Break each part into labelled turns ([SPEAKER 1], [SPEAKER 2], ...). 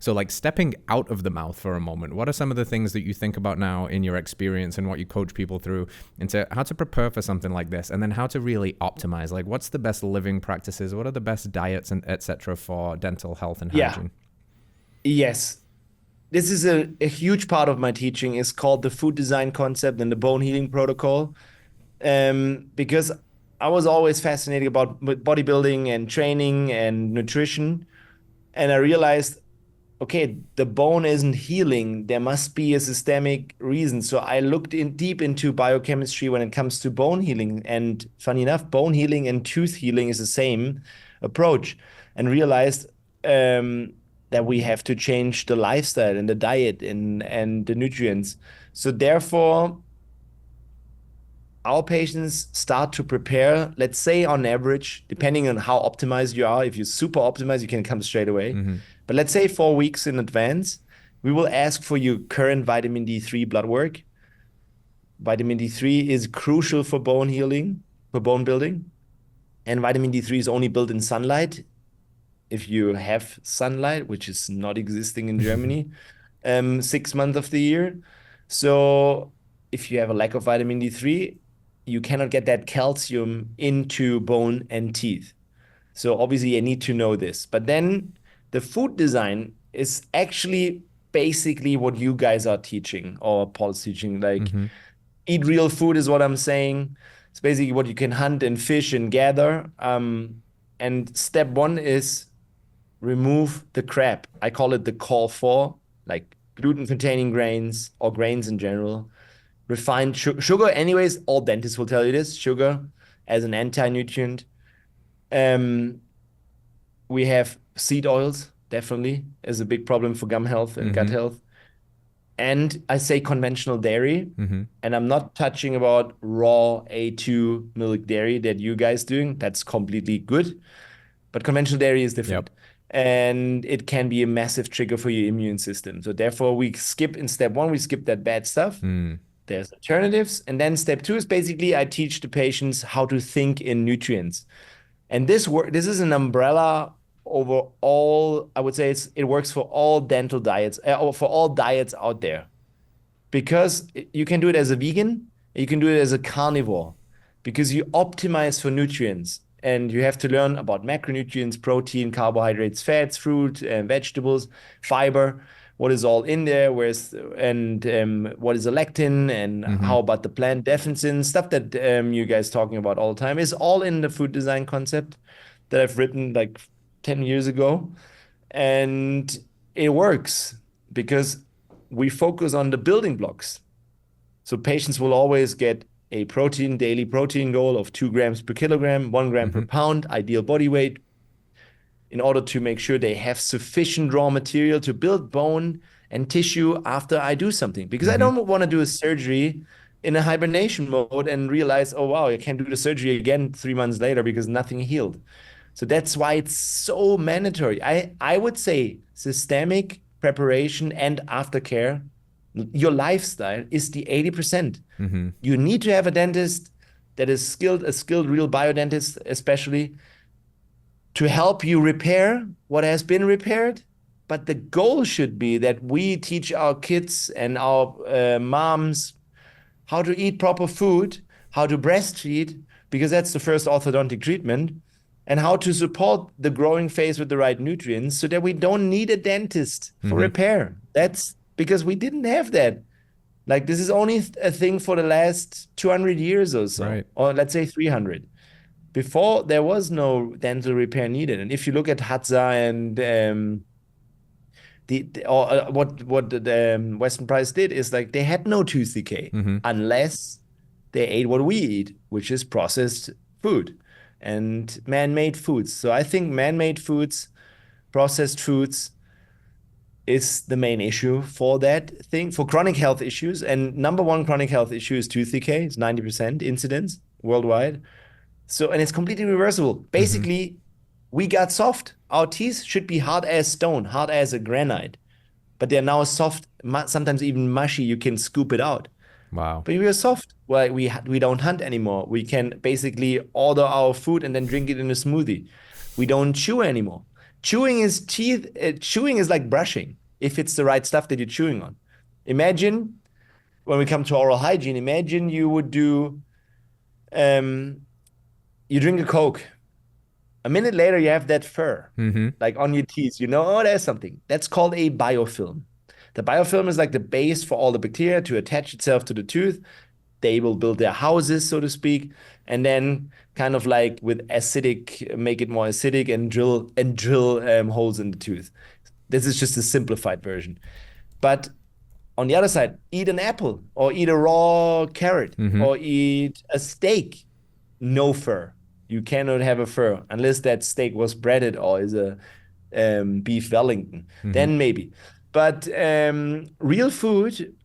[SPEAKER 1] So like stepping out of the mouth for a moment, what are some of the things that you think about now in your experience and what you coach people through into how to prepare for something like this, and then how to really optimize? Like, what's the best living practices? What are the best diets and etc. for dental health and
[SPEAKER 2] Yeah.
[SPEAKER 1] hygiene?
[SPEAKER 2] Yes. This is a huge part of my teaching is called the food design concept and the bone healing protocol. Because I was always fascinated about bodybuilding and training and nutrition. And I realized, okay, the bone isn't healing. There must be a systemic reason. So I looked in deep into biochemistry when it comes to bone healing. And funny enough, bone healing and tooth healing is the same approach, and realized that we have to change the lifestyle and the diet and the nutrients. So therefore, our patients start to prepare, let's say on average, depending on how optimized you are. If you're super optimized, you can come straight away.
[SPEAKER 1] Mm-hmm.
[SPEAKER 2] But let's say 4 weeks in advance, we will ask for your current vitamin D3 blood work. Vitamin D3 is crucial for bone healing, for bone building. And vitamin D3 is only built in sunlight. If you have sunlight, which is not existing in Germany, 6 months of the year. So if you have a lack of vitamin D3, you cannot get that calcium into bone and teeth. So obviously I need to know this. But then the food design is actually basically what you guys are teaching or Paul's teaching. Like
[SPEAKER 1] Mm-hmm.
[SPEAKER 2] eat real food is what I'm saying. It's basically what you can hunt and fish and gather. And step one is remove the crap. I call it the call for, like gluten-containing grains or grains in general. Refined sugar, anyways, all dentists will tell you this, sugar as an anti-nutrient. Um, we have seed oils, definitely, is a big problem for gum health and gut
[SPEAKER 1] Mm-hmm.
[SPEAKER 2] health. And I say conventional dairy,
[SPEAKER 1] Mm-hmm.
[SPEAKER 2] and I'm not touching about raw A2 milk dairy that you guys doing. That's completely good. But conventional dairy is
[SPEAKER 1] Yep.
[SPEAKER 2] different. And it can be a massive trigger for your immune system. So therefore, we skip in step one, we skip that bad stuff.
[SPEAKER 1] Mm.
[SPEAKER 2] There's alternatives. And then step two is basically I teach the patients how to think in nutrients. And this is an umbrella over all, I would say it works for all dental diets, or for all diets out there. Because you can do it as a vegan, you can do it as a carnivore, because you optimize for nutrients and you have to learn about macronutrients, protein, carbohydrates, fats, fruit, and vegetables, fiber, what is all in there, and what is a lectin, and
[SPEAKER 1] Mm-hmm.
[SPEAKER 2] how about the plant defensin, stuff that you guys talking about all the time is all in the food design concept that I've written like 10 years ago. And it works because we focus on the building blocks. So patients will always get a daily protein goal of 2 grams per kilogram, 1 gram per
[SPEAKER 1] Mm-hmm.
[SPEAKER 2] pound, ideal body weight, in order to make sure they have sufficient raw material to build bone and tissue after I do something. Because I
[SPEAKER 1] Mm-hmm.
[SPEAKER 2] don't want to do a surgery in a hibernation mode and realize, oh, wow, I can't do the surgery again 3 months later because nothing healed. So that's why it's so mandatory. I would say systemic preparation and aftercare, your lifestyle is the 80%.
[SPEAKER 1] Mm-hmm.
[SPEAKER 2] You need to have a dentist that is skilled, a skilled real biodentist, especially to help you repair what has been repaired. But the goal should be that we teach our kids and our moms how to eat proper food, how to breastfeed, because that's the first orthodontic treatment, and how to support the growing phase with the right nutrients so that we don't need a dentist for
[SPEAKER 1] Mm-hmm.
[SPEAKER 2] repair. That's because we didn't have that. Like this is only a thing for the last 200 years or so,
[SPEAKER 1] Right.
[SPEAKER 2] or let's say 300. Before there was no dental repair needed. And if you look at Hadza and what the Western Price did is like they had no tooth decay
[SPEAKER 1] Mm-hmm.
[SPEAKER 2] unless they ate what we eat, which is processed food and man-made foods. So I think man-made foods, processed foods is the main issue for that thing, for chronic health issues. And number one chronic health issue is tooth decay. It's 90% incidence worldwide. So, and it's completely reversible.
[SPEAKER 1] Mm-hmm.
[SPEAKER 2] Basically, we got soft. Our teeth should be hard as stone, hard as a granite, but they're now soft, sometimes even mushy. You can scoop it out.
[SPEAKER 1] Wow.
[SPEAKER 2] But we are soft. Well, we don't hunt anymore. We can basically order our food and then drink it in a smoothie. We don't chew anymore. Chewing is like brushing if it's the right stuff that you're chewing on. Imagine when we come to oral hygiene, imagine you would do, um, you drink a Coke. A minute later, you have that fur,
[SPEAKER 1] Mm-hmm.
[SPEAKER 2] like on your teeth. You know, oh, there's something. That's called a biofilm. The biofilm is like the base for all the bacteria to attach itself to the tooth. They will build their houses, so to speak, and then kind of like with acidic, make it more acidic and drill holes in the tooth. This is just a simplified version. But on the other side, eat an apple or eat a raw carrot
[SPEAKER 1] Mm-hmm.
[SPEAKER 2] or eat a steak. No fur. You cannot have a fur unless that steak was breaded or is a beef Wellington.
[SPEAKER 1] Mm-hmm.
[SPEAKER 2] Then maybe. But real food,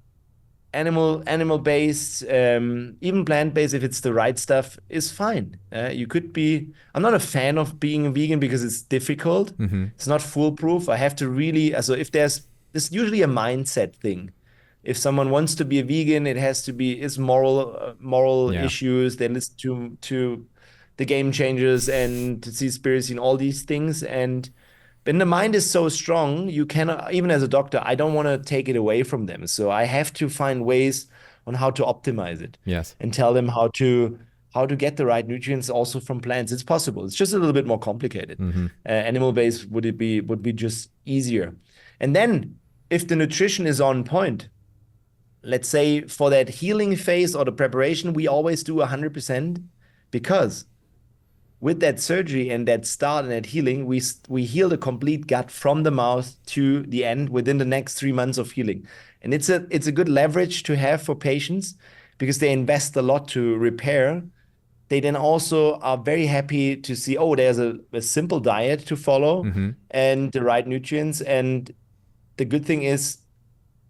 [SPEAKER 2] animal based, even plant based, if it's the right stuff, is fine. You could be. I'm not a fan of being a vegan because it's difficult.
[SPEAKER 1] Mm-hmm.
[SPEAKER 2] It's not foolproof. I have to really. So if there's usually a mindset thing. If someone wants to be a vegan, it has to be it's moral
[SPEAKER 1] Yeah.
[SPEAKER 2] issues. They listen to the Game Changers and to see spirits and all these things. And when the mind is so strong, you cannot, even as a doctor, I don't want to take it away from them. So I have to find ways on how to optimize it
[SPEAKER 1] Yes.
[SPEAKER 2] and tell them how to get the right nutrients also from plants. It's possible. It's just a little bit more complicated.
[SPEAKER 1] Mm-hmm.
[SPEAKER 2] Animal based would be just easier. And then if the nutrition is on point, let's say for that healing phase or the preparation, we always do 100% because with that surgery and that start and that healing, we heal the complete gut from the mouth to the end within the next 3 months of healing. And it's a good leverage to have for patients because they invest a lot to repair. They then also are very happy to see, oh, there's a simple diet to follow
[SPEAKER 1] Mm-hmm.
[SPEAKER 2] and the right nutrients. And the good thing is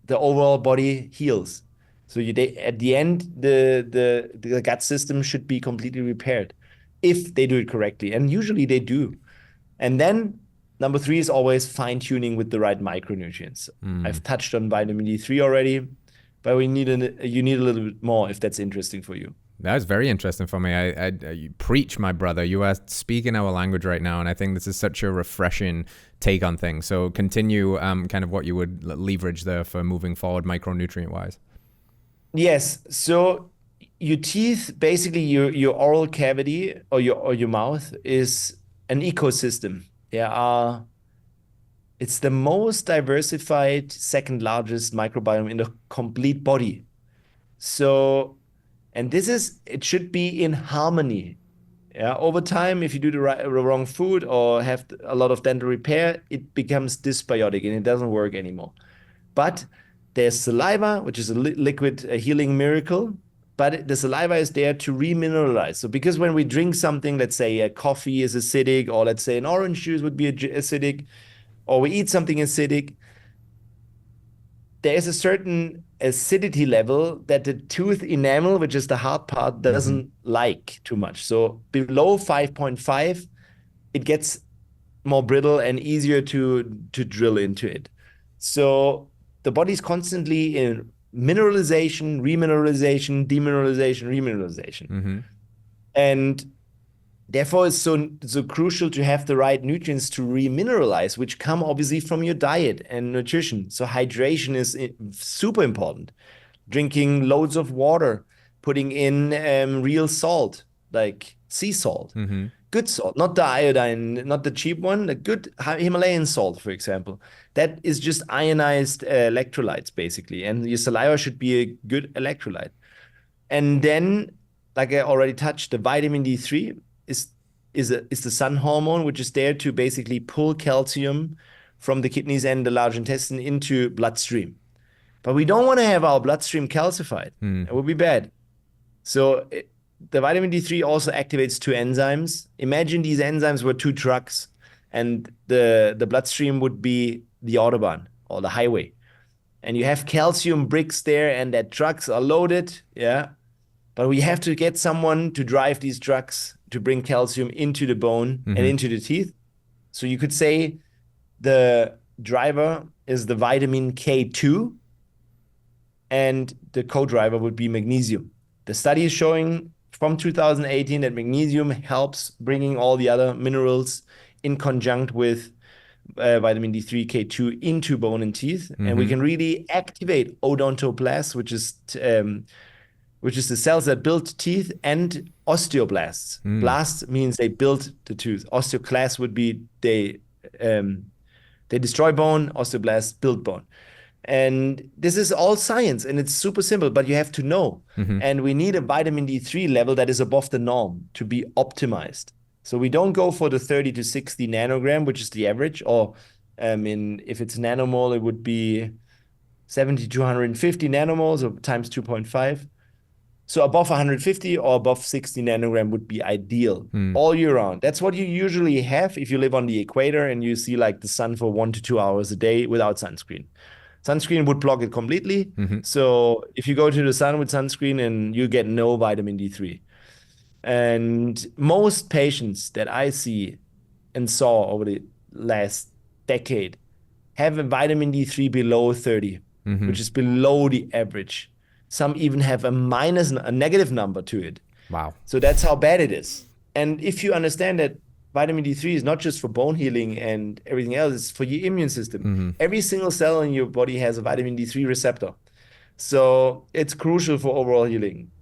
[SPEAKER 2] the overall body heals. So at the end, the gut system should be completely repaired if they do it correctly. And usually they do. And then number three is always fine tuning with the right micronutrients. I've touched on vitamin D3 already, but you need a little bit more if that's interesting for you.
[SPEAKER 1] That's very interesting for me. You preach, my brother. You are speaking our language right now, and I think this is such a refreshing take on things. So continue kind of what you would leverage there for moving forward micronutrient-wise.
[SPEAKER 2] Yes. So your teeth, basically your oral cavity or your mouth is an ecosystem. It's the most diversified, second largest microbiome in the complete body. So, and it should be in harmony. Yeah, over time, if you do the wrong food or have a lot of dental repair, it becomes dysbiotic and it doesn't work anymore. But there's saliva, which is a liquid healing miracle, but the saliva is there to remineralize. So because when we drink something, let's say a coffee is acidic, or let's say an orange juice would be acidic, or we eat something acidic, there is a certain acidity level that the tooth enamel, which is the hard part, doesn't like too much. So below 5.5, it gets more brittle and easier to drill into it. So the body's constantly in mineralization, remineralization, demineralization, remineralization. And therefore, it's so crucial to have the right nutrients to remineralize, which come obviously from your diet and nutrition. So hydration is super important. Drinking loads of water, putting in real salt, like sea salt, good salt, not the iodine, not the cheap one, the good Himalayan salt, for example. That is just ionized electrolytes, basically. And your saliva should be a good electrolyte. And then, like I already touched, the vitamin D3 is the sun hormone, which is there to basically pull calcium from the kidneys and the large intestine into bloodstream. But we don't want to have our bloodstream calcified. It would be bad. So the vitamin D3 also activates two enzymes. Imagine these enzymes were two trucks, and the bloodstream would be the autobahn or the highway. And you have calcium bricks there, and that trucks are loaded. Yeah. But we have to get someone to drive these trucks to bring calcium into the bone and into the teeth. So you could say the driver is the vitamin K2, and the co-driver would be magnesium. The study is showing from 2018 that magnesium helps bringing all the other minerals in conjunct with vitamin D3, K2 into bone and teeth, and we can really activate odontoblasts, which is the cells that build teeth, and osteoblasts. Blast means they build the tooth. Osteoclasts would be they destroy bone. Osteoblasts build bone. And this is all science, and it's super simple, but you have to know. And we need a vitamin D3 level that is above the norm to be optimized. So we don't go for the 30 to 60 nanogram, which is the average, or if it's nanomole, it would be 70 to 150 nanomoles or times 2.5. So above 150 or above 60 nanogram would be ideal all year round. That's what you usually have if you live on the equator and you see like the sun for 1 to 2 hours a day without sunscreen. Sunscreen would block it completely. So if you go to the sun with sunscreen, and you get no vitamin D3. And most patients that I see and saw over the last decade have a vitamin D3 below 30, which is below the average. Some even have a negative number to it.
[SPEAKER 1] Wow.
[SPEAKER 2] So that's how bad it is. And if you understand that vitamin D3 is not just for bone healing and everything else, it's for your immune system. Every single cell in your body has a vitamin D3 receptor. So it's crucial for overall healing.